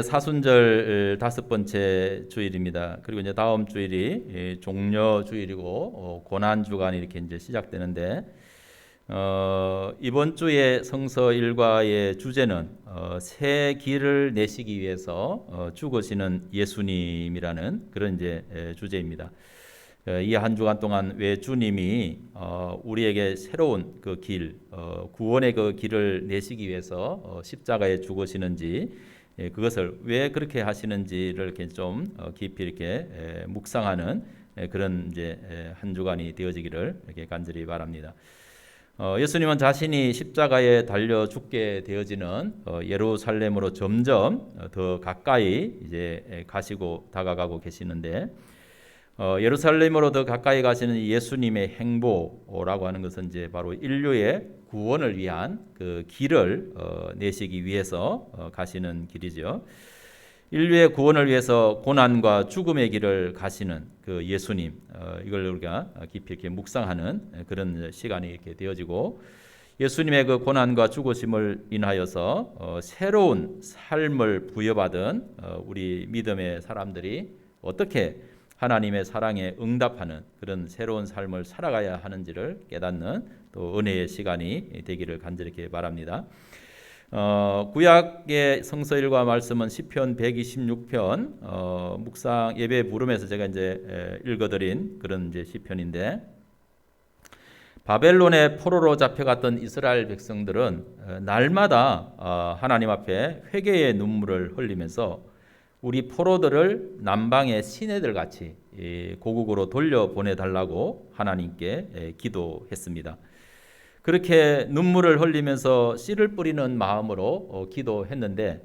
사순절 다섯 번째 주일입니다. 그리고 이제 다음 주일이 종려 주일이고 고난 주간이 이렇게 이제 시작되는데 이번 주에 성서 일과의 주제는 새 길을 내시기 위해서 죽으시는 예수님이라는 그런 이제 주제입니다. 이 한 주간 동안 왜 주님이 우리에게 새로운 그 길, 구원의 그 길을 내시기 위해서 십자가에 죽으시는지, 그것을 왜 그렇게 하시는지를 이렇게 좀 깊이 이렇게 묵상하는 그런 이제 한 주간이 되어지기를 이렇게 간절히 바랍니다. 예수님은 자신이 십자가에 달려 죽게 되어지는 예루살렘으로 점점 더 가까이 이제 가시고 다가가고 계시는데, 예루살렘으로 더 가까이 가시는 예수님의 행보라고 하는 것은 이제 바로 인류의 구원을 위한 그 길을 내시기 위해서 가시는 길이죠. 인류의 구원을 위해서 고난과 죽음의 길을 가시는 그 예수님, 이걸 우리가 깊이 이렇게 묵상하는 그런 시간이 이렇게 되어지고, 예수님의 그 고난과 죽으심을 인하여서 새로운 삶을 부여받은 우리 믿음의 사람들이 어떻게 하나님의 사랑에 응답하는 그런 새로운 삶을 살아가야 하는지를 깨닫는 또 은혜의 시간이 되기를 간절히 바랍니다. 구약의 성서일과 말씀은 시편 126편 묵상 예배 부름에서 제가 이제 읽어드린 그런 이제 시편인데, 바벨론의 포로로 잡혀갔던 이스라엘 백성들은 날마다 하나님 앞에 회개의 눈물을 흘리면서 우리 포로들을 남방의 시내들 같이 고국으로 돌려보내달라고 하나님께 기도했습니다. 그렇게 눈물을 흘리면서 씨를 뿌리는 마음으로 기도했는데,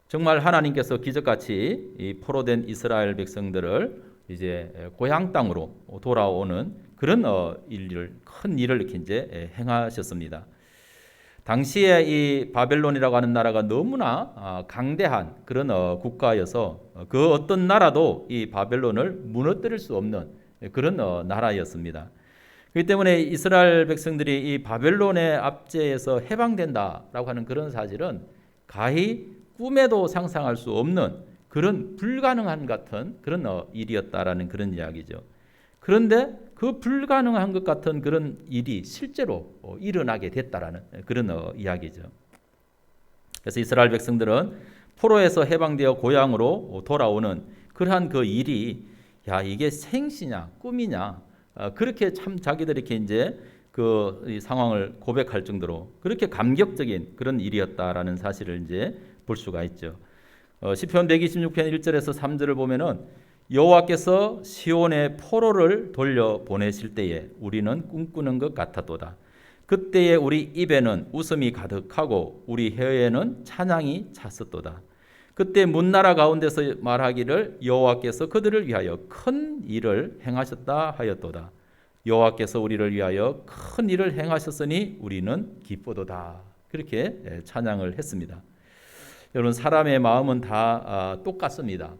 정말 하나님께서 기적같이 이 포로된 이스라엘 백성들을 이제 고향 땅으로 돌아오는 그런 큰 일을 이렇게 이제 행하셨습니다. 당시에 이 바벨론이라고 하는 나라가 너무나 강대한 그런 국가여서 그 어떤 나라도 이 바벨론을 무너뜨릴 수 없는 그런 나라였습니다. 그렇기 때문에 이스라엘 백성들이 이 바벨론의 압제에서 해방된다라고 하는 그런 사실은 가히 꿈에도 상상할 수 없는 그런 불가능한 같은 그런 일이었다라는 그런 이야기죠. 그런데 그 불가능한 것 같은 그런 일이 실제로 일어나게 됐다라는 그런 이야기죠. 그래서 이스라엘 백성들은 포로에서 해방되어 고향으로 돌아오는 그러한 그 일이, 야, 이게 생시냐 꿈이냐, 그렇게 참 자기들이 이렇게 이제 그 상황을 고백할 정도로 그렇게 감격적인 그런 일이었다라는 사실을 이제 볼 수가 있죠. 시편 126편 1절에서 3절을 보면은, 여호와께서 시온의 포로를 돌려 보내실 때에 우리는 꿈꾸는 것 같았도다. 그때에 우리 입에는 웃음이 가득하고 우리 혀에는 찬양이 찼었도다. 그때 문나라 가운데서 말하기를 여호와께서 그들을 위하여 큰 일을 행하셨다 하였도다. 여호와께서 우리를 위하여 큰 일을 행하셨으니 우리는 기쁘도다. 그렇게 찬양을 했습니다. 여러분, 사람의 마음은 다 똑같습니다.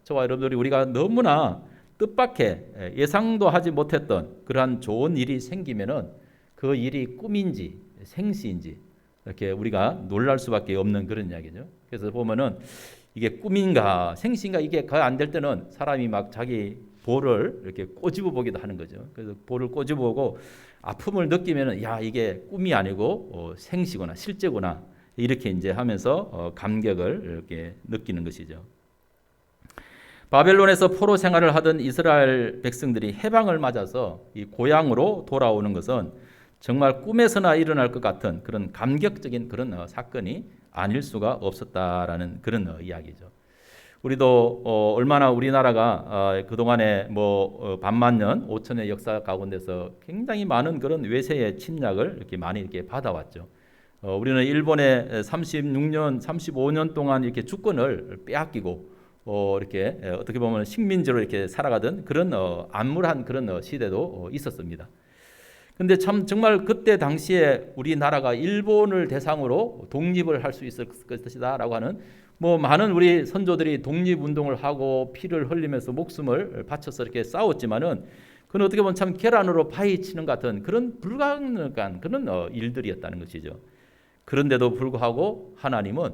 저와 여러분들이 우리가 너무나 뜻밖의 예상도 하지 못했던 그러한 좋은 일이 생기면은 그 일이 꿈인지 생시인지 이렇게 우리가 놀랄 수밖에 없는 그런 이야기죠. 그래서 보면은 이게 꿈인가 생시인가 이게 거의 안 될 때는 사람이 막 자기 볼을 이렇게 꼬집어 보기도 하는 거죠. 그래서 볼을 꼬집어 보고 아픔을 느끼면은, 야, 이게 꿈이 아니고 생시구나, 실제구나, 이렇게 이제 하면서 감격을 이렇게 느끼는 것이죠. 바벨론에서 포로 생활을 하던 이스라엘 백성들이 해방을 맞아서 이 고향으로 돌아오는 것은 정말 꿈에서나 일어날 것 같은 그런 감격적인 그런 사건이 아닐 수가 없었다라는 그런 이야기죠. 우리도 얼마나 우리나라가 그동안에 반만 년, 5천의 역사 가운데서 굉장히 많은 그런 외세의 침략을 이렇게 많이 이렇게 받아왔죠. 우리는 일본의 36년, 35년 동안 이렇게 주권을 빼앗기고 이렇게 어떻게 보면 식민지로 이렇게 살아가던 그런 암울한 그런 시대도 있었습니다. 근데 참 정말 그때 당시에 우리나라가 일본을 대상으로 독립을 할 수 있을 것이다라고 하는 많은 우리 선조들이 독립운동을 하고 피를 흘리면서 목숨을 바쳐서 이렇게 싸웠지만은, 그건 어떻게 보면 참 계란으로 파헤치는 같은 그런 불가능한 그런 일들이었다는 것이죠. 그런데도 불구하고 하나님은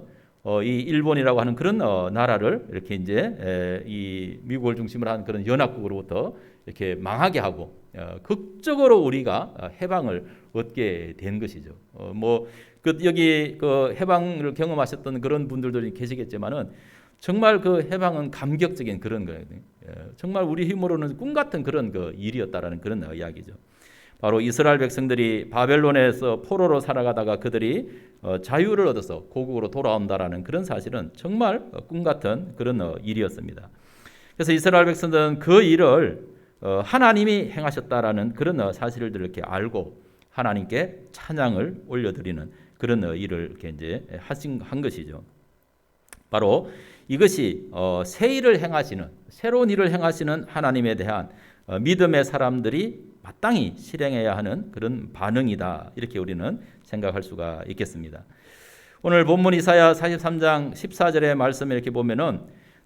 이 일본이라고 하는 그런 나라를 이렇게 이제 이 미국을 중심으로 하는 그런 연합국으로부터 이렇게 망하게 하고 극적으로 우리가 해방을 얻게 된 것이죠. 여기 그 해방을 경험하셨던 그런 분들도 계시겠지만은 정말 그 해방은 감격적인 그런 거예요. 정말 우리 힘으로는 꿈 같은 그런 그 일이었다라는 그런 이야기죠. 바로 이스라엘 백성들이 바벨론에서 포로로 살아가다가 그들이 자유를 얻어서 고국으로 돌아온다라는 그런 사실은 정말 꿈 같은 그런 일이었습니다. 그래서 이스라엘 백성들은 그 일을 하나님이 행하셨다라는 그런 사실을 이렇게 알고 하나님께 찬양을 올려드리는 그런 일을 이렇게 이제 한 것이죠. 바로 이것이 새 일을 행하시는, 새로운 일을 행하시는 하나님에 대한 믿음의 사람들이 마땅히 실행해야 하는 그런 반응이다, 이렇게 우리는 생각할 수가 있겠습니다. 오늘 본문 이사야 43장 14절의 말씀을 이렇게 보면은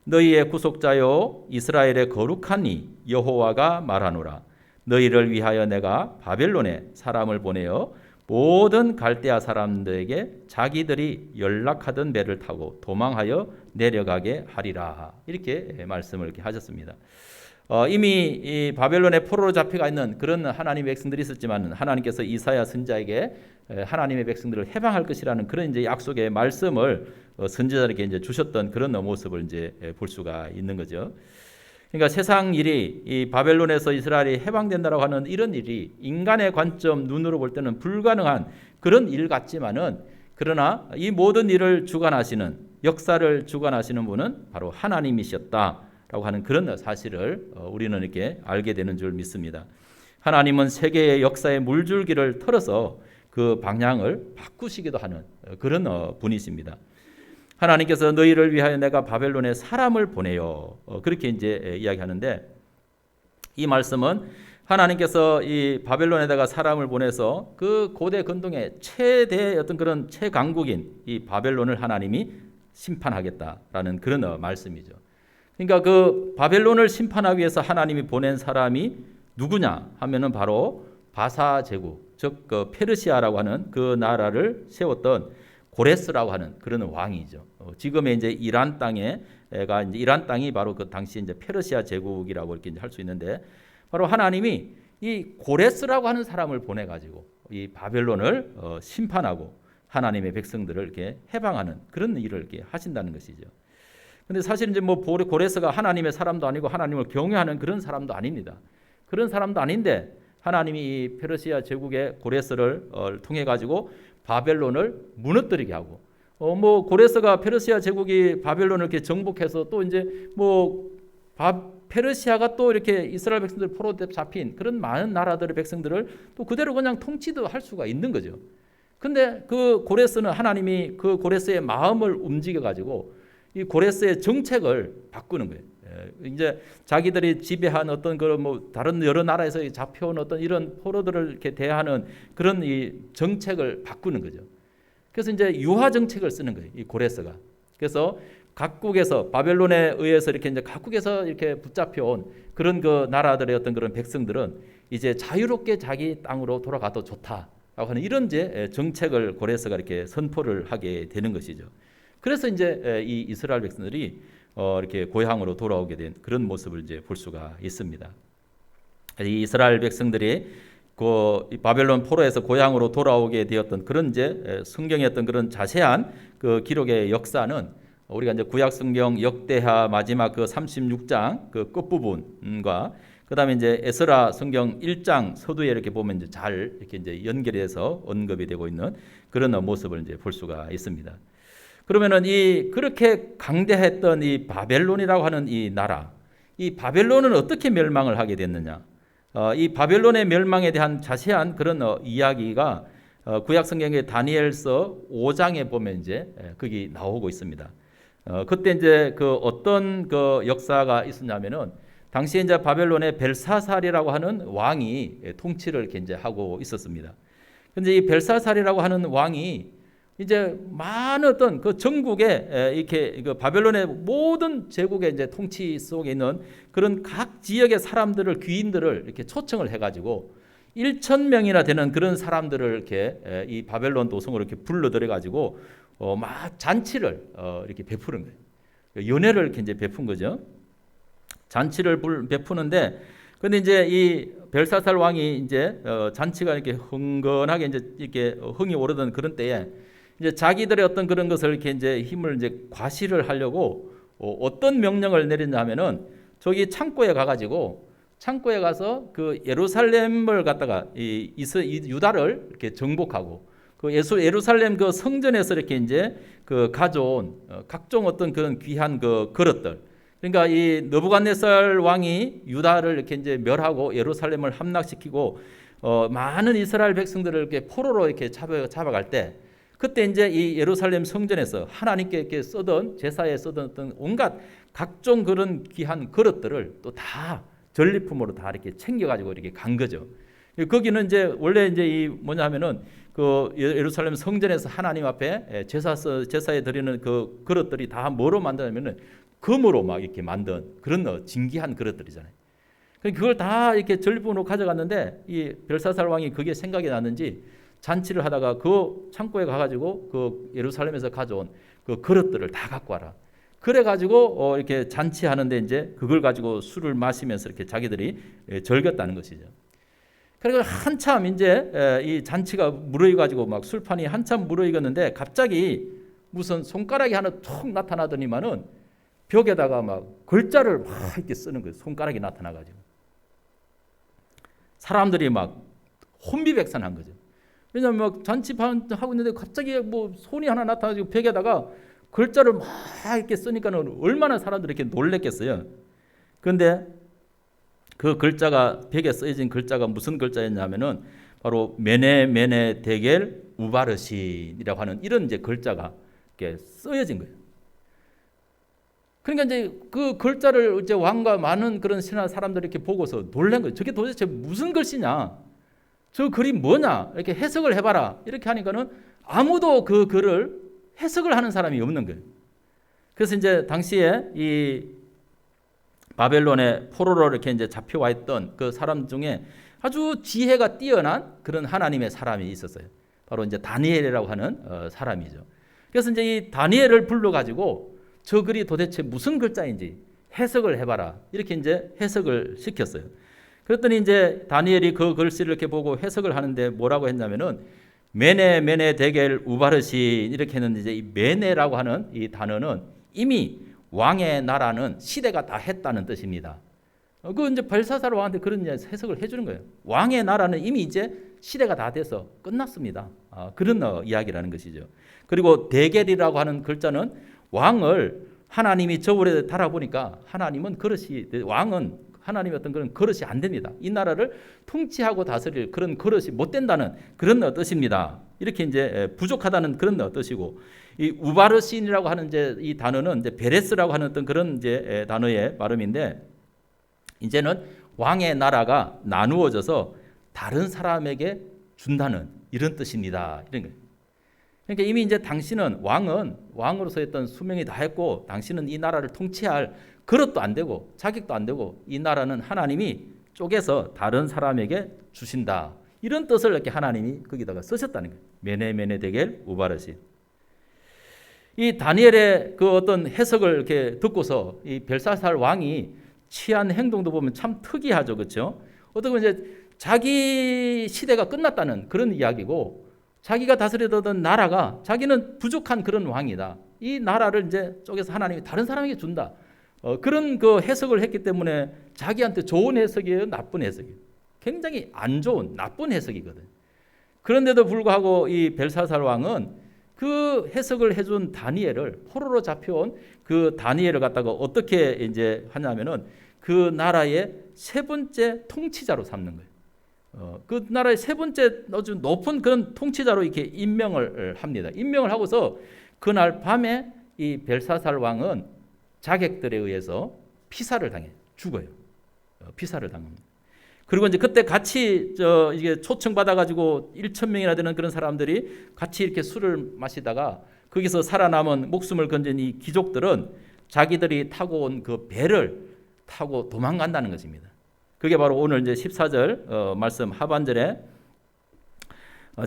너희의 구속자요 이스라엘의 거룩한 이 여호와가 말하노라. 너희를 위하여 내가 바벨론에 사람을 보내어 모든 갈대아 사람들에게 자기들이 연락하던 배를 타고 도망하여 내려가게 하리라, 이렇게 말씀을 이렇게 하셨습니다. 이미 이 바벨론의 포로로 잡혀가 있는 그런 하나님의 백성들이 있었지만 하나님께서 이사야 선지자에게 하나님의 백성들을 해방할 것이라는 그런 이제 약속의 말씀을 선지자에게 이제 주셨던 그런 모습을 이제 볼 수가 있는 거죠. 그러니까 세상 일이 이 바벨론에서 이스라엘이 해방된다라고 하는 이런 일이 인간의 관점 눈으로 볼 때는 불가능한 그런 일 같지만은, 그러나 이 모든 일을 주관하시는, 역사를 주관하시는 분은 바로 하나님이셨다라고 하는 그런 사실을 우리는 이렇게 알게 되는 줄 믿습니다. 하나님은 세계의 역사의 물줄기를 털어서 그 방향을 바꾸시기도 하는 그런 분이십니다. 하나님께서 너희를 위하여 내가 바벨론에 사람을 보내요, 그렇게 이제 이야기하는데, 이 말씀은 하나님께서 이 바벨론에다가 사람을 보내서 그 고대 근동의 최대 어떤 그런 최강국인 이 바벨론을 하나님이 심판하겠다라는 그런 말씀이죠. 그러니까 그 바벨론을 심판하기 위해서 하나님이 보낸 사람이 누구냐 하면은 바로 바사 제국, 즉 그 페르시아라고 하는 그 나라를 세웠던 고레스라고 하는 그런 왕이죠. 지금의 이제 이란 땅에가 이제 이란 땅이 바로 그 당시 이제 페르시아 제국이라고 이렇게 할 수 있는데, 바로 하나님이 이 고레스라고 하는 사람을 보내 가지고 이 바벨론을 심판하고 하나님의 백성들을 이렇게 해방하는 그런 일을 이렇게 하신다는 것이죠. 근데 사실 이제 뭐 고레스가 하나님의 사람도 아니고 하나님을 경외하는 그런 사람도 아닙니다. 그런 사람도 아닌데 하나님이 이 페르시아 제국의 고레스를 통해 가지고 바벨론을 무너뜨리게 하고, 고레스가 페르시아 제국이 바벨론을 이렇게 정복해서 또 이제 페르시아가 또 이렇게 이스라엘 백성들 포로 잡힌 그런 많은 나라들의 백성들을 또 그대로 그냥 통치도 할 수가 있는 거죠. 근데 그 고레스는 하나님이 그 고레스의 마음을 움직여 가지고 이 고레스의 정책을 바꾸는 거예요. 이제 자기들이 지배한 어떤 그런 다른 여러 나라에서 잡혀온 어떤 이런 포로들을 이렇게 대하는 그런 이 정책을 바꾸는 거죠. 그래서 이제 유화 정책을 쓰는 거예요, 이 고레스가. 그래서 각국에서 바벨론에 의해서 이렇게 이제 각국에서 이렇게 붙잡혀온 그런 그 나라들의 어떤 그런 백성들은 이제 자유롭게 자기 땅으로 돌아가도 좋다라고 하는 이런 이제 정책을 고레스가 이렇게 선포를 하게 되는 것이죠. 그래서 이제 이 이스라엘 백성들이 이렇게 고향으로 돌아오게 된 그런 모습을 이제 볼 수가 있습니다. 이 이스라엘 백성들이 그 바벨론 포로에서 고향으로 돌아오게 되었던 그런 이제 성경의 어떤 그런 자세한 그 기록의 역사는 우리가 이제 구약 성경 역대하 마지막 그 36장 그 끝부분과 그다음에 이제 에스라 성경 1장 서두에 이렇게 보면 이제 잘 이렇게 이제 연결해서 언급이 되고 있는 그런 모습을 이제 볼 수가 있습니다. 그러면은 이 그렇게 강대했던 이 바벨론이라고 하는 이 나라, 이 바벨론은 어떻게 멸망을 하게 됐느냐? 이 바벨론의 멸망에 대한 자세한 그런 이야기가 구약 성경의 다니엘서 5장에 보면 이제 거기 나오고 있습니다. 그때 이제 그 어떤 그 역사가 있었냐면은 당시에 이제 바벨론의 벨사살이라고 하는 왕이 통치를 이렇게 이제 하고 있었습니다. 근데 이 벨사살이라고 하는 왕이 이제 많은 어떤 그 전국에 이렇게 그 바벨론의 모든 제국의 이제 통치 속에 있는 그런 각 지역의 사람들을, 귀인들을 이렇게 초청을 해가지고 1,000명이나 되는 그런 사람들을 이렇게 이 바벨론 도성으로 이렇게 불러들여 가지고 막 잔치를 이렇게 베푸는 거예요. 연회를 이렇게 이제 베푼 거죠. 잔치를 베푸는데, 근데 이제 이 벨사살 왕이 이제 잔치가 이렇게 흥건하게 이제 이렇게 흥이 오르던 그런 때에 이제 자기들의 어떤 그런 것을 이렇게 이제 힘을 이제 과시를 하려고 어떤 명령을 내렸냐면은 저기 창고에 가가지고 창고에 가서 그 예루살렘을 갖다가 이 유다를 이렇게 정복하고 그 예루살렘 그 성전에서 이렇게 이제 그 가져온 각종 어떤 그런 귀한 그 그릇들, 그러니까 이 느부갓네살 왕이 유다를 이렇게 이제 멸하고 예루살렘을 함락시키고 많은 이스라엘 백성들을 이렇게 포로로 이렇게 잡아갈 때, 그때 이제 이 예루살렘 성전에서 하나님께 이렇게 쓰던 제사에 쓰던 어떤 온갖 각종 그런 귀한 그릇들을 또 다 전리품으로 다 이렇게 챙겨가지고 이렇게 간 거죠. 거기는 이제 원래 이제 이 뭐냐면은 그 예루살렘 성전에서 하나님 앞에 제사에 드리는 그 그릇들이 다 뭐로 만드냐면은 금으로 막 이렇게 만든 그런 진귀한 그릇들이잖아요. 그걸 다 이렇게 전리품으로 가져갔는데 이 벨사살 왕이 그게 생각이 났는지 잔치를 하다가 그 창고에 가가지고 그 예루살렘에서 가져온 그 그릇들을 다 갖고 와라. 그래가지고 이렇게 잔치하는데 이제 그걸 가지고 술을 마시면서 이렇게 자기들이 즐겼다는 것이죠. 그리고 한참 이제 이 잔치가 무르익어가지고 막 술판이 한참 무르익었는데 갑자기 무슨 손가락이 하나 툭 나타나더니만은 벽에다가 막 글자를 막 이렇게 쓰는 거예요. 손가락이 나타나가지고 사람들이 막 혼비백산한 거죠. 왜냐하면 막 잔치하고 있는데 갑자기 뭐 손이 하나 나타나가지고 벽에다가 글자를 막 이렇게 쓰니까는 얼마나 사람들이 이렇게 놀랬겠어요. 그런데 그 글자가 벽에 쓰여진 글자가 무슨 글자였냐면은 바로 메네 데겔 우바르신이라고 하는 이런 이제 글자가 이렇게 쓰여진 거예요. 그러니까 이제 그 글자를 이제 왕과 많은 그런 신하 사람들이 이렇게 보고서 놀란 거예요. 저게 도대체 무슨 글씨냐? 저 글이 뭐냐? 이렇게 해석을 해봐라. 이렇게 하니까는 아무도 그 글을 해석을 하는 사람이 없는 거예요. 그래서 이제 당시에 이 바벨론의 포로로 이렇게 이제 잡혀와 있던 그 사람 중에 아주 지혜가 뛰어난 그런 하나님의 사람이 있었어요. 바로 이제 다니엘이라고 하는 사람이죠. 그래서 이제 이 다니엘을 불러가지고 저 글이 도대체 무슨 글자인지 해석을 해봐라. 이렇게 이제 해석을 시켰어요. 그랬더니 이제 다니엘이 그 글씨를 이렇게 보고 해석을 하는데 뭐라고 했냐면은 메네 데겔 우바르신 이렇게 했는데 이제 이 메네라고 하는 이 단어는 이미 왕의 나라는 시대가 다 했다는 뜻입니다. 그 이제 벨사살 왕한테 그런 해석을 해주는 거예요. 왕의 나라는 이미 이제 시대가 다 돼서 끝났습니다. 그런 이야기라는 것이죠. 그리고 데겔이라고 하는 글자는 왕을 하나님이 저울에 달아보니까 하나님은 그릇이 왕은 하나님의 어떤 그런 그릇이 안 됩니다. 이 나라를 통치하고 다스릴 그런 그릇이 못 된다는 그런 뜻입니다. 이렇게 이제 부족하다는 그런 뜻이고, 이 우바르신이라고 하는 이제 이 단어는 이제 베레스라고 하는 어떤 그런 이제 단어의 발음인데, 이제는 왕의 나라가 나누어져서 다른 사람에게 준다는 이런 뜻입니다. 이런 거예요. 그러니까 이미 이제 당신은 왕은 왕으로서 했던 수명이 다 했고, 당신은 이 나라를 통치할 그릇도 안 되고 자격도 안 되고 이 나라는 하나님이 쪼개서 다른 사람에게 주신다. 이런 뜻을 이렇게 하나님이 거기다가 쓰셨다는 거예요. 메네 데겔 우바르신. 이 다니엘의 그 어떤 해석을 이렇게 듣고서 이 벨사살 왕이 취한 행동도 보면 참 특이하죠, 그렇죠? 어떻게 보면 이제 자기 시대가 끝났다는 그런 이야기고, 자기가 다스리던 나라가 자기는 부족한 그런 왕이다. 이 나라를 이제 쪼개서 하나님이 다른 사람에게 준다. 그런 그 해석을 했기 때문에 자기한테 좋은 해석이에요, 나쁜 해석이에요? 굉장히 안 좋은 나쁜 해석이거든. 그런데도 불구하고 이 벨사살 왕은 그 해석을 해준 다니엘을, 포로로 잡혀온 그 다니엘을 갖다가 어떻게 이제 하냐면은 그 나라의 세 번째 통치자로 삼는 거예요. 그 나라의 세 번째 아주 높은 그런 통치자로 이렇게 임명을 합니다. 임명을 하고서 그날 밤에 이 벨사살 왕은 자객들에 의해서 피살을 당해 죽어요. 피살을 당합니다. 그리고 이제 그때 같이 이게 초청 받아가지고 1,000명이나 되는 그런 사람들이 같이 이렇게 술을 마시다가 거기서 살아남은 목숨을 건진 이 귀족들은 자기들이 타고 온 그 배를 타고 도망간다는 것입니다. 그게 바로 오늘 이제 14절 말씀 하반절에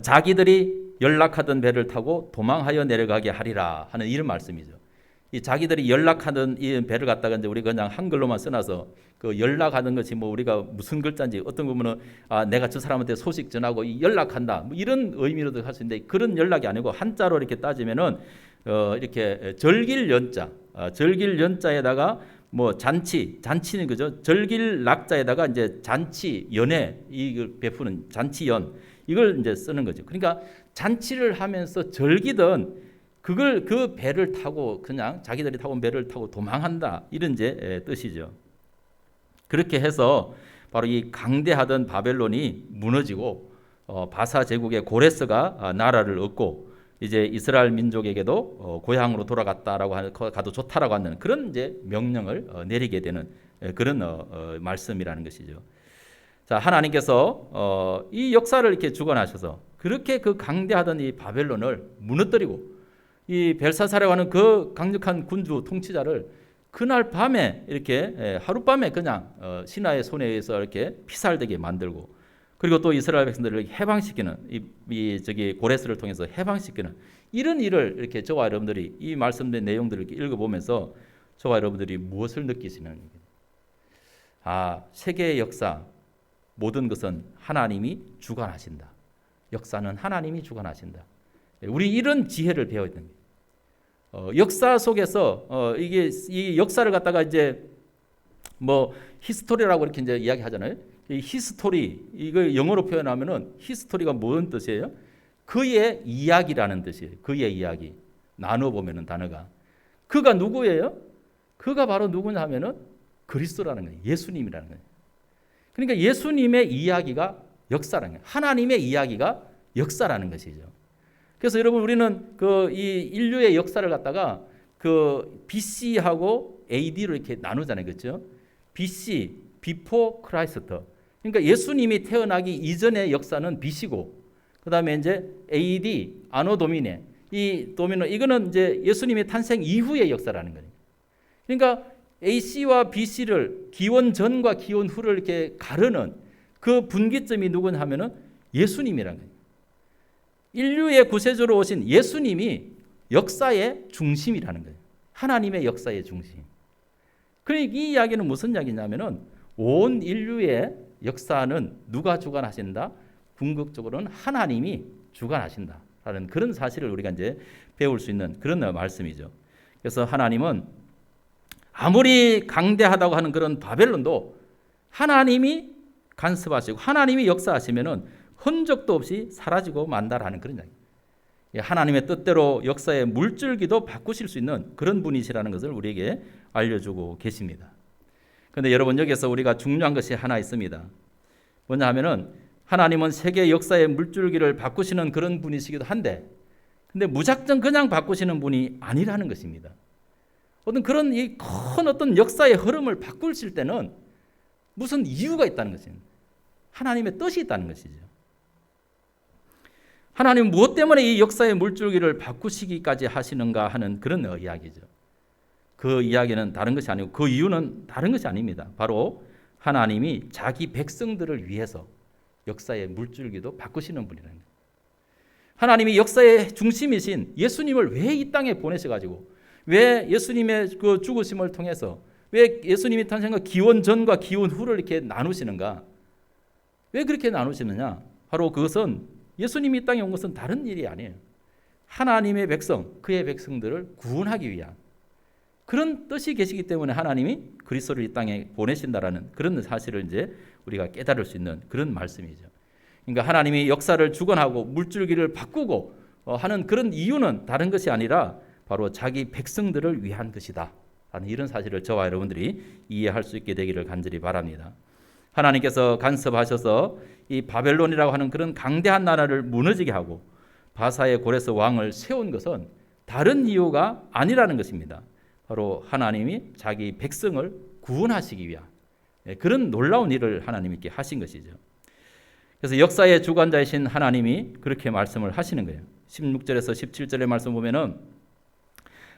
자기들이 연락하던 배를 타고 도망하여 내려가게 하리라 하는 이런 말씀이죠. 이 자기들이 연락하던 이 배를 갖다가 이제 우리 그냥 한글로만 써놔서 그 연락하는 것이 뭐 우리가 무슨 글자인지 어떤 거면은 내가 저 사람한테 소식 전하고 연락한다 뭐 이런 의미로도 할 수 있는데 그런 연락이 아니고 한자로 이렇게 따지면은 이렇게 절길 연자 절길 연자에다가 뭐 잔치는 그죠? 절길 낙자에다가 이제 잔치 연회 이걸 베푸는 잔치연 이걸 이제 쓰는 거죠. 그러니까 잔치를 하면서 즐기던 그걸 그 배를 타고 그냥 자기들이 타고 온 배를 타고 도망한다 이런 이제 뜻이죠. 그렇게 해서 바로 이 강대하던 바벨론이 무너지고 바사 제국의 고레스가 나라를 얻고 이제 이스라엘 민족에게도 고향으로 돌아갔다라고 가도 좋다라고 하는 그런 이제 명령을 내리게 되는 그런 말씀이라는 것이죠. 자, 하나님께서 이 역사를 이렇게 주관하셔서 그렇게 그 강대하던 이 바벨론을 무너뜨리고 이 벨사사라고 하는 그 강력한 군주 통치자를 그날 밤에 이렇게 하룻밤에 그냥 신하의 손에 의해서 이렇게 피살되게 만들고 그리고 또 이스라엘 백성들을 해방시키는 저기 고레스를 통해서 해방시키는 이런 일을 이렇게 저와 여러분들이 이 말씀된 내용들을 이렇게 읽어보면서 저와 여러분들이 무엇을 느끼시는 세계의 역사 모든 것은 하나님이 주관하신다. 역사는 하나님이 주관하신다. 우리 이런 지혜를 배워야 됩니다. 역사 속에서 이게 이 역사를 갖다가 이제 뭐 히스토리라고 이렇게 이제 이야기하잖아요. 이 히스토리 이거 영어로 표현하면은 히스토리가 무슨 뜻이에요? 그의 이야기라는 뜻이에요. 그의 이야기 나눠 보면은 단어가 그가 누구예요? 그가 바로 누구냐 하면은 그리스도라는 거예요. 예수님이라는 거예요. 그러니까 예수님의 이야기가 역사라는 거예요. 하나님의 이야기가 역사라는 것이죠. 그래서 여러분 우리는 그 이 인류의 역사를 갖다가 그 BC하고 AD로 이렇게 나누잖아요, 그렇죠? BC, Before Christ. 그러니까 예수님이 태어나기 이전의 역사는 BC고, 그 다음에 이제 AD, 아노 도미네. 이 도미노 이거는 이제 예수님의 탄생 이후의 역사라는 거예요. 그러니까 AC와 BC를 기원 전과 기원 후를 이렇게 가르는 그 분기점이 누구냐 하면은 예수님이라는 거예요. 인류의 구세주로 오신 예수님이 역사의 중심이라는 거예요. 하나님의 역사의 중심. 그러니까 이 이야기는 무슨 이야기냐면은 온 인류의 역사는 누가 주관하신다? 궁극적으로는 하나님이 주관하신다라는 그런 사실을 우리가 이제 배울 수 있는 그런 말씀이죠. 그래서 하나님은 아무리 강대하다고 하는 그런 바벨론도 하나님이 간섭하시고 하나님이 역사하시면은 흔적도 없이 사라지고 만다라는 그런 이야기. 하나님의 뜻대로 역사의 물줄기도 바꾸실 수 있는 그런 분이시라는 것을 우리에게 알려주고 계십니다. 그런데 여러분 여기서 우리가 중요한 것이 하나 있습니다. 뭐냐 하면은 하나님은 세계 역사의 물줄기를 바꾸시는 그런 분이시기도 한데 근데 무작정 그냥 바꾸시는 분이 아니라는 것입니다. 어떤 그런 이 큰 어떤 역사의 흐름을 바꾸실 때는 무슨 이유가 있다는 것입니다. 하나님의 뜻이 있다는 것이죠. 하나님은 무엇 때문에 이 역사의 물줄기를 바꾸시기까지 하시는가 하는 그런 이야기죠. 그 이야기는 다른 것이 아니고 그 이유는 다른 것이 아닙니다. 바로 하나님이 자기 백성들을 위해서 역사의 물줄기도 바꾸시는 분이라는 거예요. 하나님이 역사의 중심이신 예수님을 왜 이 땅에 보내셔가지고 왜 예수님의 그 죽으심을 통해서 왜 예수님이 탄생과 기원 전과 기원 후를 이렇게 나누시는가? 왜 그렇게 나누시느냐? 바로 그것은 예수님이 이 땅에 온 것은 다른 일이 아니에요. 하나님의 백성, 그의 백성들을 구원하기 위한 그런 뜻이 계시기 때문에 하나님이 그리스도를 이 땅에 보내신다라는 그런 사실을 이제 우리가 깨달을 수 있는 그런 말씀이죠. 그러니까 하나님이 역사를 주관하고 물줄기를 바꾸고 하는 그런 이유는 다른 것이 아니라 바로 자기 백성들을 위한 것이다 라는 이런 사실을 저와 여러분들이 이해할 수 있게 되기를 간절히 바랍니다. 하나님께서 간섭하셔서 이 바벨론이라고 하는 그런 강대한 나라를 무너지게 하고 바사의 고레스 왕을 세운 것은 다른 이유가 아니라는 것입니다. 바로 하나님이 자기 백성을 구원하시기 위한 그런 놀라운 일을 하나님께 하신 것이죠. 그래서 역사의 주관자이신 하나님이 그렇게 말씀을 하시는 거예요. 16절에서 17절의 말씀 보면은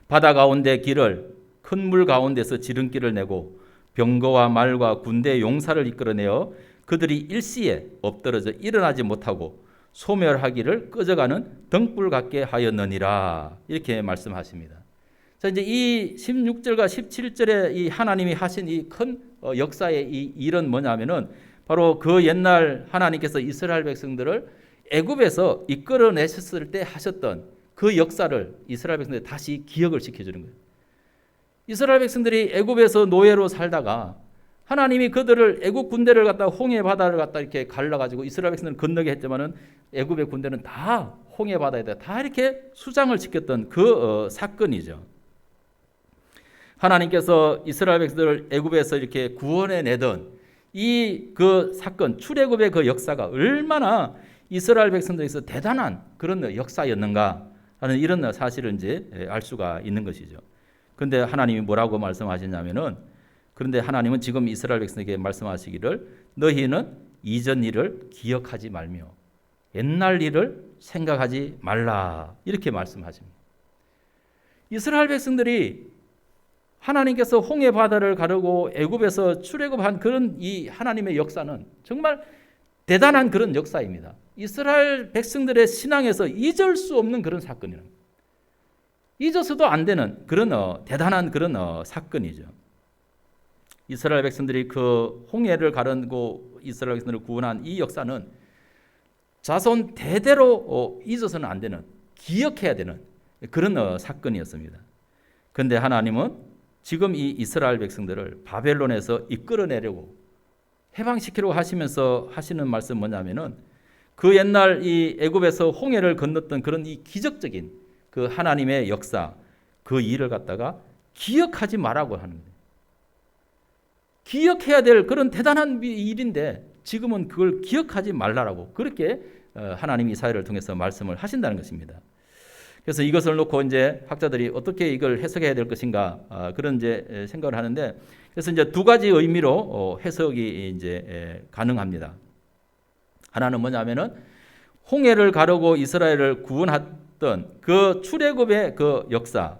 바다 가운데 길을 큰 물 가운데서 지름길을 내고 병거와 말과 군대 용사를 이끌어내어 그들이 일시에 엎드러져 일어나지 못하고 소멸하기를 꺼져가는 등불 같게 하였느니라. 이렇게 말씀하십니다. 자, 이제 이 16절과 17절에 이 하나님이 하신 이 큰 역사의 이 일은 뭐냐면은 바로 그 옛날 하나님께서 이스라엘 백성들을 애굽에서 이끌어내셨을 때 하셨던 그 역사를 이스라엘 백성들이 다시 기억을 시켜주는 거예요. 이스라엘 백성들이 애굽에서 노예로 살다가 하나님이 그들을 애굽 군대를 갖다 홍해 바다를 갖다 이렇게 갈라가지고 이스라엘 백성들은 건너게 했지만은 애굽의 군대는 다 홍해 바다에다 다 이렇게 수장을 시켰던 그 사건이죠. 하나님께서 이스라엘 백성들을 애굽에서 이렇게 구원해 내던 이 그 사건 출애굽의 그 역사가 얼마나 이스라엘 백성들에서 대단한 그런 역사였는가 하는 이런 사실을 이제 알 수가 있는 것이죠. 그런데 하나님이 뭐라고 말씀하시냐면은 그런데 하나님은 지금 이스라엘 백성에게 말씀하시기를 너희는 이전 일을 기억하지 말며 옛날 일을 생각하지 말라 이렇게 말씀하십니다. 이스라엘 백성들이 하나님께서 홍해 바다를 가르고 애굽에서 출애굽한 그런 이 하나님의 역사는 정말 대단한 그런 역사입니다. 이스라엘 백성들의 신앙에서 잊을 수 없는 그런 사건이에요. 잊어서도 안 되는 그런 대단한 그런 사건이죠. 이스라엘 백성들이 그 홍해를 가르고 이스라엘 백성들을 구원한 이 역사는 자손 대대로 잊어서는 안 되는 기억해야 되는 그런 사건이었습니다. 그런데 하나님은 지금 이 이스라엘 백성들을 바벨론에서 이끌어내려고 해방시키려고 하시면서 하시는 말씀 뭐냐면은 그 옛날 이 애굽에서 홍해를 건넜던 그런 이 기적적인 그 하나님의 역사 그 일을 갖다가 기억하지 말라고 하는 거예요. 기억해야 될 그런 대단한 일인데 지금은 그걸 기억하지 말라라고 그렇게 하나님이 이사야를 통해서 말씀을 하신다는 것입니다. 그래서 이것을 놓고 이제 학자들이 어떻게 이걸 해석해야 될 것인가 그런 이제 생각을 하는데 그래서 이제 두 가지 의미로 해석이 이제 가능합니다. 하나는 뭐냐면은 홍해를 가르고 이스라엘을 구원했던 그 출애굽의 그 역사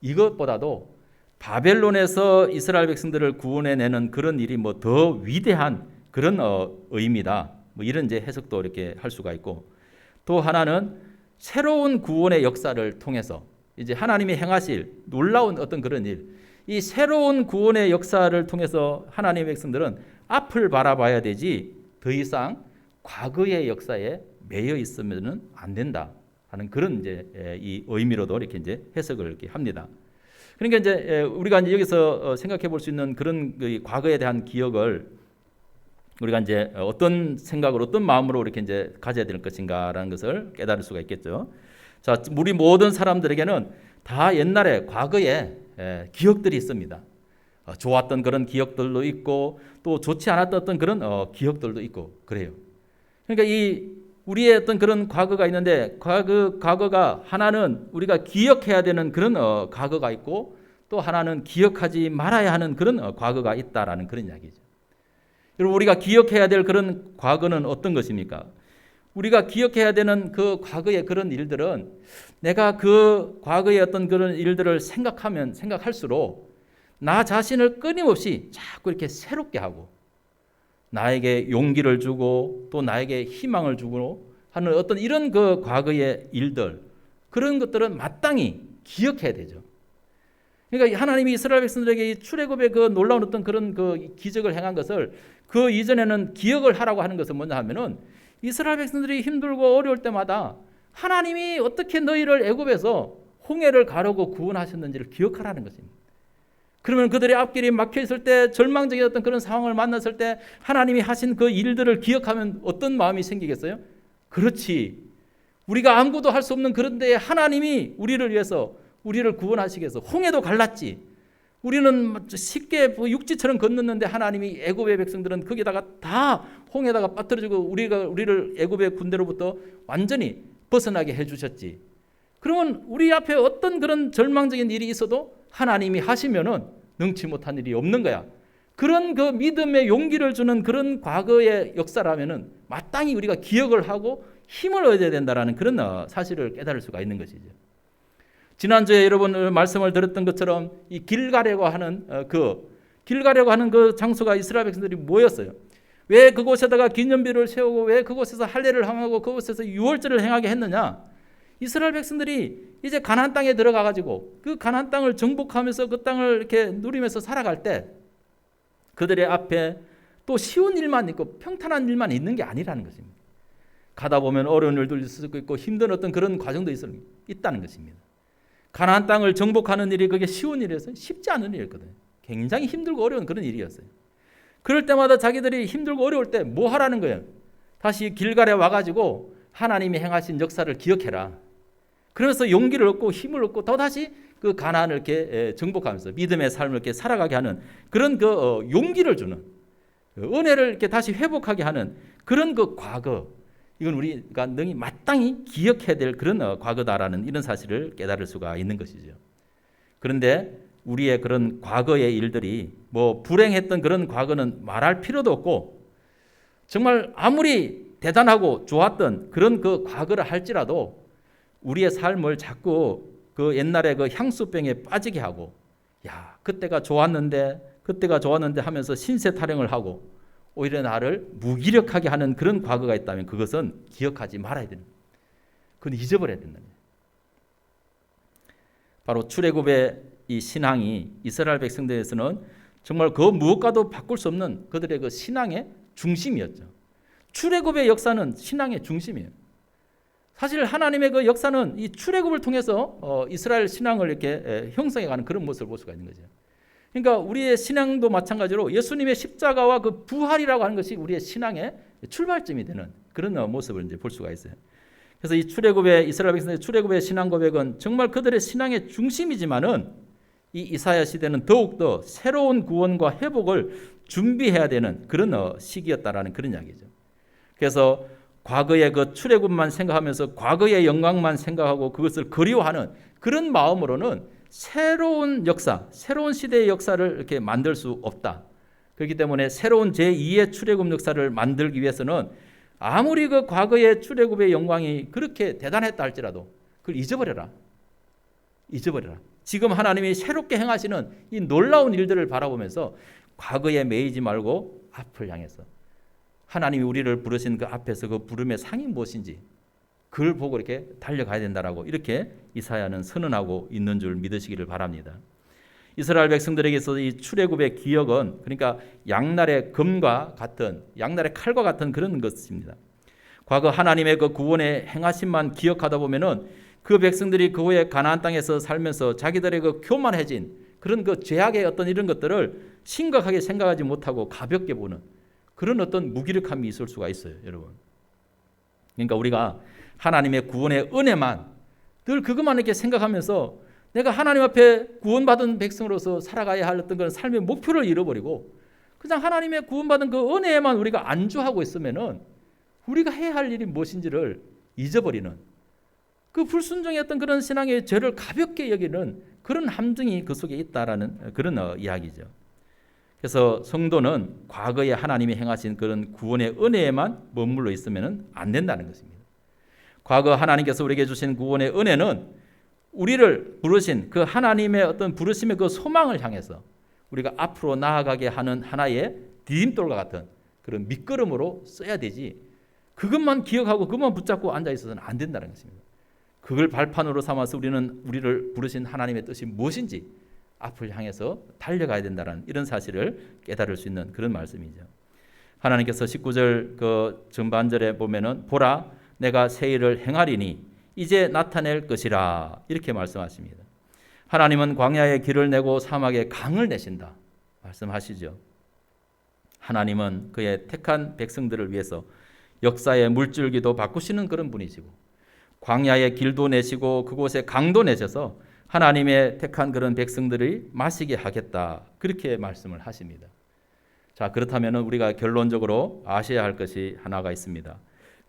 이것보다도 바벨론에서 이스라엘 백성들을 구원해내는 그런 일이 뭐 더 위대한 그런 의미다. 뭐 이런 이제 해석도 이렇게 할 수가 있고 또 하나는 새로운 구원의 역사를 통해서 이제 하나님이 행하실 놀라운 어떤 그런 일, 이 새로운 구원의 역사를 통해서 하나님의 백성들은 앞을 바라봐야 되지 더 이상 과거의 역사에 매여 있으면은 안 된다 하는 그런 이제 이 의미로도 이렇게 이제 해석을 이렇게 합니다. 그러니까 이제 우리가 이제 여기서 생각해 볼 수 있는 그런 과거에 대한 기억을 우리가 이제 어떤 생각으로 어떤 마음으로 이렇게 이제 가져야 될 것인가라는 것을 깨달을 수가 있겠죠. 자, 우리 모든 사람들에게는 다 옛날에 과거에 기억들이 있습니다. 좋았던 그런 기억들도 있고 또 좋지 않았던 어떤 그런 기억들도 있고 그래요. 그러니까 이 우리의 어떤 그런 과거가 있는데 과거가 하나는 우리가 기억해야 되는 그런 과거가 있고 또 하나는 기억하지 말아야 하는 그런 과거가 있다라는 그런 이야기죠. 여러분 우리가 기억해야 될 그런 과거는 어떤 것입니까? 우리가 기억해야 되는 그 과거의 그런 일들은 내가 그 과거의 어떤 그런 일들을 생각할수록 나 자신을 끊임없이 자꾸 이렇게 새롭게 하고 나에게 용기를 주고 또 나에게 희망을 주고 하는 어떤 이런 그 과거의 일들 그런 것들은 마땅히 기억해야 되죠. 그러니까 하나님이 이스라엘 백성들에게 출애굽의 그 놀라운 어떤 그런 그 기적을 행한 것을 그 이전에는 기억을 하라고 하는 것은 뭐냐 하면은 이스라엘 백성들이 힘들고 어려울 때마다 하나님이 어떻게 너희를 애굽에서 홍해를 가르고 구원하셨는지를 기억하라는 것입니다. 그러면 그들의 앞길이 막혀 있을 때 절망적인 어떤 그런 상황을 만났을 때 하나님이 하신 그 일들을 기억하면 어떤 마음이 생기겠어요? 그렇지. 우리가 아무것도 할 수 없는 그런 데에 하나님이 우리를 위해서 우리를 구원하시기 위해서 홍해도 갈랐지. 우리는 쉽게 육지처럼 건넜는데 하나님이 애굽의 백성들은 거기다가 다 홍해다가 빠뜨려주고 우리를 애굽의 군대로부터 완전히 벗어나게 해주셨지. 그러면 우리 앞에 어떤 그런 절망적인 일이 있어도 하나님이 하시면은 능치 못한 일이 없는 거야. 그런 그 믿음의 용기를 주는 그런 과거의 역사라면은 마땅히 우리가 기억을 하고 힘을 얻어야 된다라는 그런 사실을 깨달을 수가 있는 것이죠. 지난주에 여러분 말씀을 들었던 것처럼 이 길 가려고 하는 그 장소가 이스라엘 백성들이 모였어요. 왜 그곳에다가 기념비를 세우고 왜 그곳에서 할례를 행하고 그곳에서 유월절을 행하게 했느냐? 이스라엘 백성들이 이제 가나안 땅에 들어가 가지고 그 가나안 땅을 정복하면서 그 땅을 이렇게 누리면서 살아갈 때 그들의 앞에 또 쉬운 일만 있고 평탄한 일만 있는 게 아니라는 것입니다. 가다 보면 어려운 일도 있을 수 있고 힘든 어떤 그런 과정도 있다는 것입니다. 가나안 땅을 정복하는 일이 그게 쉬운 일이었어요? 쉽지 않은 일이었거든요. 굉장히 힘들고 어려운 그런 일이었어요. 그럴 때마다 자기들이 힘들고 어려울 때 뭐 하라는 거예요? 다시 길갈에 와가지고 하나님이 행하신 역사를 기억해라. 그러면서 용기를 얻고 힘을 얻고 또다시 그 가나안을 이렇게 정복하면서 믿음의 삶을 이렇게 살아가게 하는 그런 그 용기를 주는 은혜를 이렇게 다시 회복하게 하는 그런 그 과거, 이건 우리가 능히 마땅히 기억해야 될 그런 과거다라는 이런 사실을 깨달을 수가 있는 것이죠. 그런데 우리의 그런 과거의 일들이 뭐 불행했던 그런 과거는 말할 필요도 없고 정말 아무리 대단하고 좋았던 그런 그 과거를 할지라도 우리의 삶을 자꾸 그 옛날에 그 향수병에 빠지게 하고 야 그때가 좋았는데 하면서 신세 타령을 하고 오히려 나를 무기력하게 하는 그런 과거가 있다면 그것은 기억하지 말아야 되는 거예요. 그건 잊어버려야 된다는 거예요. 바로 출애굽의 이 신앙이 이스라엘 백성들에서는 정말 그 무엇과도 바꿀 수 없는 그들의 그 신앙의 중심이었죠. 출애굽의 역사는 신앙의 중심이에요. 사실 하나님의 그 역사는 이 출애굽을 통해서 이스라엘 신앙을 이렇게 형성해가는 그런 모습을 볼 수가 있는 거죠. 그러니까 우리의 신앙도 마찬가지로 예수님의 십자가와 그 부활이라고 하는 것이 우리의 신앙의 출발점이 되는 그런 모습을 이제 볼 수가 있어요. 그래서 이 출애굽의 이스라엘 백성들의 출애굽의 신앙 고백은 정말 그들의 신앙의 중심이지만은 이 이사야 시대는 더욱더 새로운 구원과 회복을 준비해야 되는 그런 시기였다라는 그런 이야기죠. 그래서 과거의 그 출애굽만 생각하면서 과거의 영광만 생각하고 그것을 그리워하는 그런 마음으로는 새로운 역사, 새로운 시대의 역사를 이렇게 만들 수 없다. 그렇기 때문에 새로운 제2의 출애굽 역사를 만들기 위해서는 아무리 그 과거의 출애굽의 영광이 그렇게 대단했다 할지라도 그걸 잊어버려라. 지금 하나님이 새롭게 행하시는 이 놀라운 일들을 바라보면서 과거에 매이지 말고 앞을 향해서 하나님이 우리를 부르신 그 앞에서 그 부름의 상이 무엇인지 그걸 보고 이렇게 달려가야 된다라고 이렇게 이사야는 선언하고 있는 줄 믿으시기를 바랍니다. 이스라엘 백성들에게서 이 출애굽의 기억은 그러니까 양날의 검과 같은 양날의 칼과 같은 그런 것입니다. 과거 하나님의 그 구원의 행하심만 기억하다 보면은 그 백성들이 그 후에 가나안 땅에서 살면서 자기들의 그 교만해진 그런 그 죄악의 어떤 이런 것들을 심각하게 생각하지 못하고 가볍게 보는 그런 어떤 무기력함이 있을 수가 있어요, 여러분. 그러니까 우리가 하나님의 구원의 은혜만 늘 그것만 이렇게 생각하면서 내가 하나님 앞에 구원받은 백성으로서 살아가야 할 어떤 그런 삶의 목표를 잃어버리고 그냥 하나님의 구원받은 그 은혜에만 우리가 안주하고 있으면은 우리가 해야 할 일이 무엇인지를 잊어버리는 그 불순종의 어떤 그런 신앙의 죄를 가볍게 여기는 그런 함정이 그 속에 있다라는 그런 이야기죠. 그래서 성도는 과거에 하나님이 행하신 그런 구원의 은혜에만 머물러 있으면 안 된다는 것입니다. 과거 하나님께서 우리에게 주신 구원의 은혜는 우리를 부르신 그 하나님의 어떤 부르심의 그 소망을 향해서 우리가 앞으로 나아가게 하는 하나의 디딤돌과 같은 그런 밑거름으로 써야 되지 그것만 기억하고 그것만 붙잡고 앉아 있어서는 안 된다는 것입니다. 그걸 발판으로 삼아서 우리는 우리를 부르신 하나님의 뜻이 무엇인지 앞을 향해서 달려가야 된다는 이런 사실을 깨달을 수 있는 그런 말씀이죠. 하나님께서 19절 그 전반절에 보면은 보라 내가 새 일을 행하리니 이제 나타낼 것이라 이렇게 말씀하십니다. 하나님은 광야에 길을 내고 사막에 강을 내신다 말씀하시죠. 하나님은 그의 택한 백성들을 위해서 역사의 물줄기도 바꾸시는 그런 분이시고 광야에 길도 내시고 그곳에 강도 내셔서 하나님의 택한 그런 백성들이 마시게 하겠다 그렇게 말씀을 하십니다. 자, 그렇다면 우리가 결론적으로 아셔야 할 것이 하나가 있습니다.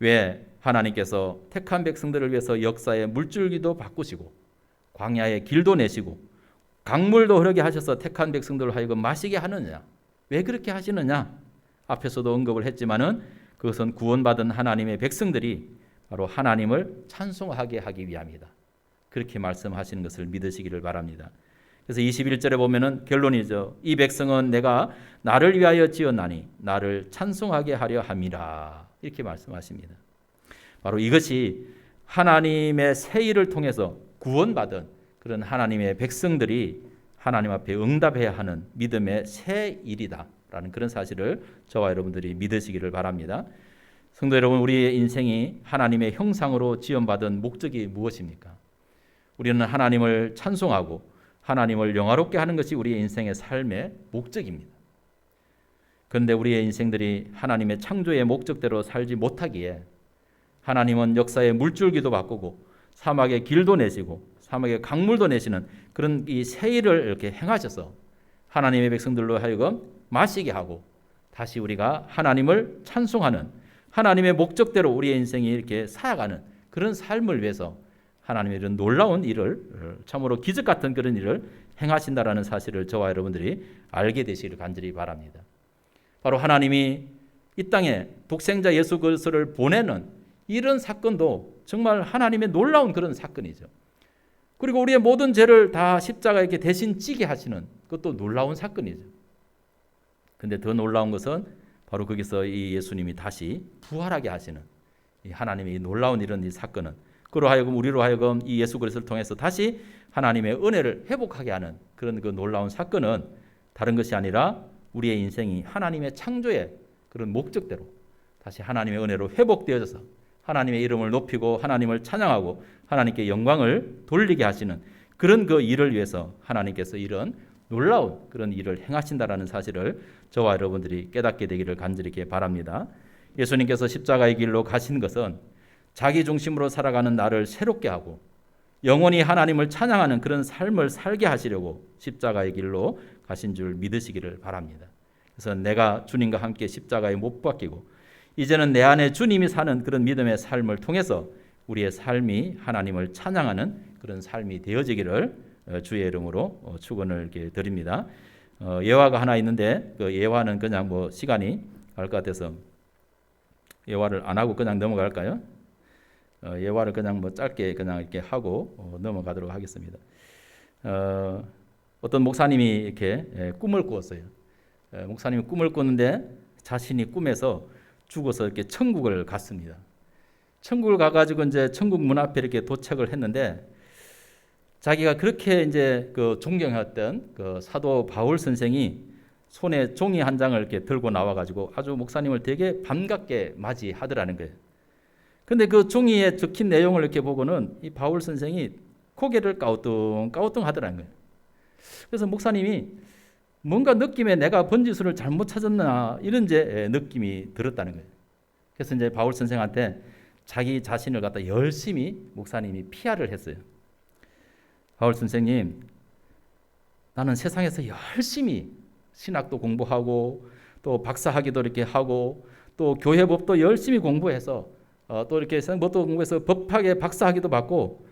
왜 하나님께서 택한 백성들을 위해서 역사의 물줄기도 바꾸시고 광야에 길도 내시고 강물도 흐르게 하셔서 택한 백성들을 하여금 마시게 하느냐? 왜 그렇게 하시느냐? 앞에서도 언급을 했지만은 그것은 구원받은 하나님의 백성들이 바로 하나님을 찬송하게 하기 위함이다. 그렇게 말씀하시는 것을 믿으시기를 바랍니다. 그래서 21절에 보면은 결론이죠. 이 백성은 내가 나를 위하여 지었나니 나를 찬송하게 하려 함이라. 이렇게 말씀하십니다. 바로 이것이 하나님의 새 일을 통해서 구원받은 그런 하나님의 백성들이 하나님 앞에 응답해야 하는 믿음의 새 일이다라는 그런 사실을 저와 여러분들이 믿으시기를 바랍니다. 성도 여러분, 우리의 인생이 하나님의 형상으로 지음받은 목적이 무엇입니까? 우리는 하나님을 찬송하고 하나님을 영화롭게 하는 것이 우리의 인생의 삶의 목적입니다. 그런데 우리의 인생들이 하나님의 창조의 목적대로 살지 못하기에 하나님은 역사의 물줄기도 바꾸고 사막의 길도 내시고 사막의 강물도 내시는 그런 이 새 일을 이렇게 행하셔서 하나님의 백성들로 하여금 마시게 하고 다시 우리가 하나님을 찬송하는 하나님의 목적대로 우리의 인생이 이렇게 살아가는 그런 삶을 위해서 하나님의 이런 놀라운 일을, 참으로 기적 같은 그런 일을 행하신다라는 사실을 저와 여러분들이 알게 되시기를 간절히 바랍니다. 바로 하나님이 이 땅에 독생자 예수 그리스도를 보내는 이런 사건도 정말 하나님의 놀라운 그런 사건이죠. 그리고 우리의 모든 죄를 다 십자가에 이렇게 대신 지게 하시는 그것도 놀라운 사건이죠. 근데 더 놀라운 것은 바로 거기서 이 예수님이 다시 부활하게 하시는 이 하나님의 이 놀라운 이런 이 사건은 그로 하여금 우리로 하여금 이 예수 그리스도를 통해서 다시 하나님의 은혜를 회복하게 하는 그런 그 놀라운 사건은 다른 것이 아니라 우리의 인생이 하나님의 창조의 그런 목적대로 다시 하나님의 은혜로 회복되어져서 하나님의 이름을 높이고 하나님을 찬양하고 하나님께 영광을 돌리게 하시는 그런 그 일을 위해서 하나님께서 이런 놀라운 그런 일을 행하신다라는 사실을 저와 여러분들이 깨닫게 되기를 간절히 바랍니다. 예수님께서 십자가의 길로 가신 것은 자기 중심으로 살아가는 나를 새롭게 하고 영원히 하나님을 찬양하는 그런 삶을 살게 하시려고 십자가의 길로 가신 줄 믿으시기를 바랍니다. 그래서 내가 주님과 함께 십자가에 못 박히고 이제는 내 안에 주님이 사는 그런 믿음의 삶을 통해서 우리의 삶이 하나님을 찬양하는 그런 삶이 되어지기를 주의 이름으로 축원을 드립니다. 예화가 하나 있는데 그 예화는 그냥 뭐 시간이 갈 것 같아서 예화를 안 하고 그냥 넘어갈까요? 예화를 그냥 뭐 짧게 그냥 이렇게 하고 넘어가도록 하겠습니다. 어떤 목사님이 이렇게 꿈을 꾸었어요. 목사님이 꿈을 꿨는데 자신이 꿈에서 죽어서 이렇게 천국을 갔습니다. 천국을 가가지고 이제 천국 문 앞에 이렇게 도착을 했는데 자기가 그렇게 이제 그 존경했던 그 사도 바울 선생이 손에 종이 한 장을 이렇게 들고 나와가지고 아주 목사님을 되게 반갑게 맞이하더라는 거예요. 근데 그 종이에 적힌 내용을 이렇게 보고는 이 바울 선생이 고개를 까우뚱까우뚱 하더라는 거예요. 그래서 목사님이 뭔가 느낌에 내가 번지수를 잘못 찾았나 이런 이제 느낌이 들었다는 거예요. 그래서 이제 바울 선생한테 자기 자신을 갖다 열심히 목사님이 PR을 했어요. 바울 선생님, 나는 세상에서 열심히 신학도 공부하고 또 박사학위도 이렇게 하고 또 교회법도 열심히 공부해서 또 이렇게 뭣도 공부해서 법학의 박사학위도 받고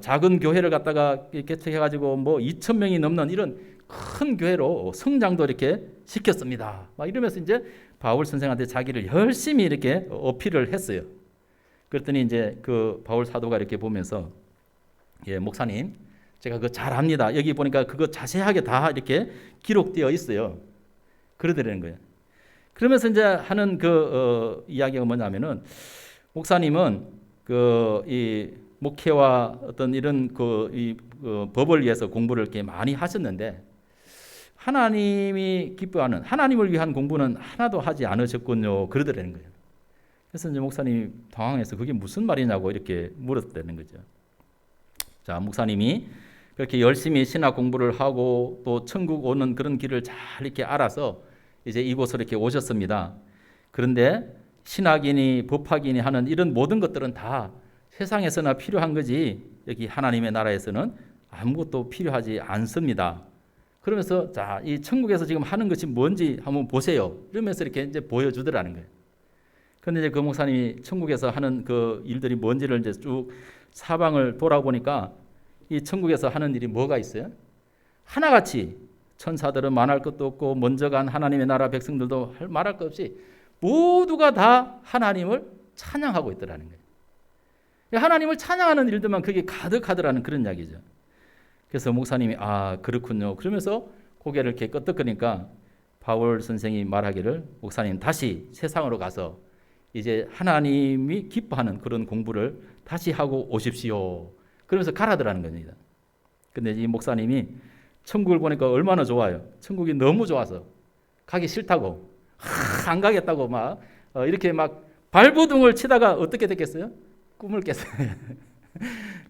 작은 교회를 갖다가 개척해가지고 뭐 2,000명이 넘는 이런 큰 교회로 성장도 이렇게 시켰습니다. 막 이러면서 이제 바울 선생한테 자기를 열심히 이렇게 어필을 했어요. 그랬더니 이제 그 바울 사도가 이렇게 보면서 예, 목사님, 제가 그거 잘 압니다. 여기 보니까 그거 자세하게 다 이렇게 기록되어 있어요. 그러더라는 거예요. 그러면서 이제 하는 그 이야기가 뭐냐면은 목사님은 그 이 목회와 어떤 이런 그 법을 위해서 공부를 이렇게 많이 하셨는데 하나님이 기뻐하는 하나님을 위한 공부는 하나도 하지 않으셨군요. 그러더라는 거예요. 그래서 이제 목사님이 당황해서 그게 무슨 말이냐고 이렇게 물었다는 거죠. 자, 목사님이 그렇게 열심히 신학 공부를 하고 또 천국 오는 그런 길을 잘 이렇게 알아서 이제 이곳으로 이렇게 오셨습니다. 그런데 신학인이 법학인이 하는 이런 모든 것들은 다 세상에서나 필요한 거지 여기 하나님의 나라에서는 아무것도 필요하지 않습니다. 그러면서 자, 이 천국에서 지금 하는 것이 뭔지 한번 보세요. 이러면서 이렇게 이제 보여주더라는 거예요. 그런데 이제 그 목사님이 천국에서 하는 그 일들이 뭔지를 이제 쭉 사방을 돌아보니까 이 천국에서 하는 일이 뭐가 있어요? 하나같이 천사들은 말할 것도 없고 먼저 간 하나님의 나라 백성들도 말할 것 없이 모두가 다 하나님을 찬양하고 있더라는 거예요. 하나님을 찬양하는 일들만 그게 가득하더라는 그런 이야기죠. 그래서 목사님이 그렇군요. 그러면서 고개를 이렇게 끄덕거리니까 바울 선생이 말하기를 목사님 다시 세상으로 가서 이제 하나님이 기뻐하는 그런 공부를 다시 하고 오십시오. 그러면서 가라더라는 겁니다. 근데 이 목사님이 천국을 보니까 얼마나 좋아요. 천국이 너무 좋아서 가기 싫다고 안 가겠다고 막 이렇게 막 발버둥을 치다가 어떻게 됐겠어요? 꿈을 깼어요.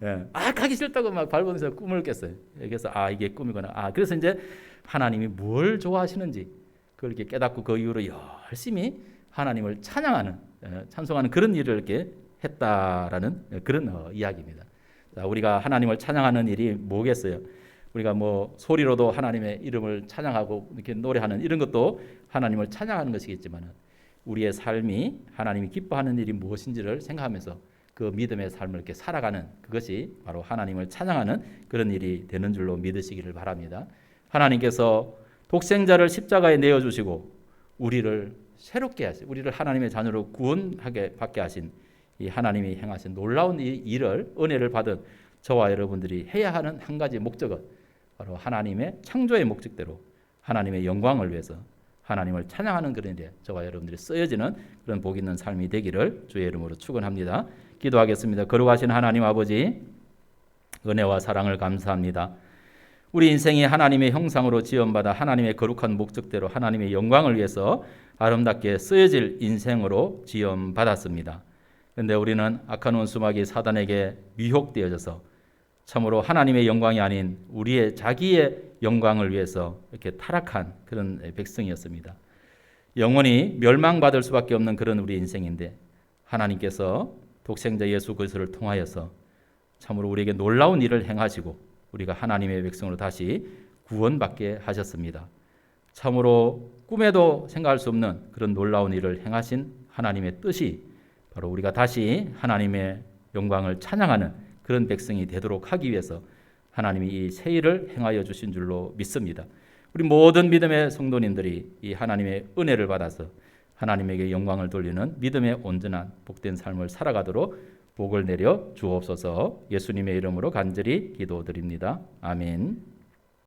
예. 가기 싫다고 막 발버둥해서 꿈을 깼어요. 그래서 이게 꿈이구나. 그래서 이제 하나님이 뭘 좋아하시는지 그걸 이렇게 깨닫고 그 이후로 열심히 하나님을 찬양하는 찬송하는 그런 일을 이렇게 했다라는 그런 이야기입니다. 자, 우리가 하나님을 찬양하는 일이 뭐겠어요? 우리가 뭐 소리로도 하나님의 이름을 찬양하고 이렇게 노래하는 이런 것도 하나님을 찬양하는 것이겠지만 우리의 삶이 하나님이 기뻐하는 일이 무엇인지를 생각하면서 그 믿음의 삶을 이렇게 살아가는 그것이 바로 하나님을 찬양하는 그런 일이 되는 줄로 믿으시기를 바랍니다. 하나님께서 독생자를 십자가에 내어주시고 우리를 새롭게 하신, 우리를 하나님의 자녀로 구원하게 받게 하신 이 하나님이 행하신 놀라운 이 일을 은혜를 받은 저와 여러분들이 해야 하는 한 가지 목적은 바로 하나님의 창조의 목적대로 하나님의 영광을 위해서 하나님을 찬양하는 그런 일에 저와 여러분들이 쓰여지는 그런 복 있는 삶이 되기를 주의 이름으로 축원합니다. 기도하겠습니다. 거룩하신 하나님 아버지, 은혜와 사랑을 감사합니다. 우리 인생이 하나님의 형상으로 지음받아 하나님의 거룩한 목적대로 하나님의 영광을 위해서 아름답게 쓰여질 인생으로 지음받았습니다. 그런데 우리는 악한 원수마귀 사단에게 미혹되어져서 참으로 하나님의 영광이 아닌 우리의 자기의 영광을 위해서 이렇게 타락한 그런 백성이었습니다. 영원히 멸망받을 수밖에 없는 그런 우리 인생인데 하나님께서 독생자 예수 그리스도를 통하여서 참으로 우리에게 놀라운 일을 행하시고 우리가 하나님의 백성으로 다시 구원받게 하셨습니다. 참으로 꿈에도 생각할 수 없는 그런 놀라운 일을 행하신 하나님의 뜻이 바로 우리가 다시 하나님의 영광을 찬양하는 그런 백성이 되도록 하기 위해서 하나님이 이 새 일을 행하여 주신 줄로 믿습니다. 우리 모든 믿음의 성도님들이 이 하나님의 은혜를 받아서 하나님에게 영광을 돌리는 믿음의 온전한 복된 삶을 살아가도록 복을 내려 주옵소서. 예수님의 이름으로 간절히 기도드립니다. 아멘.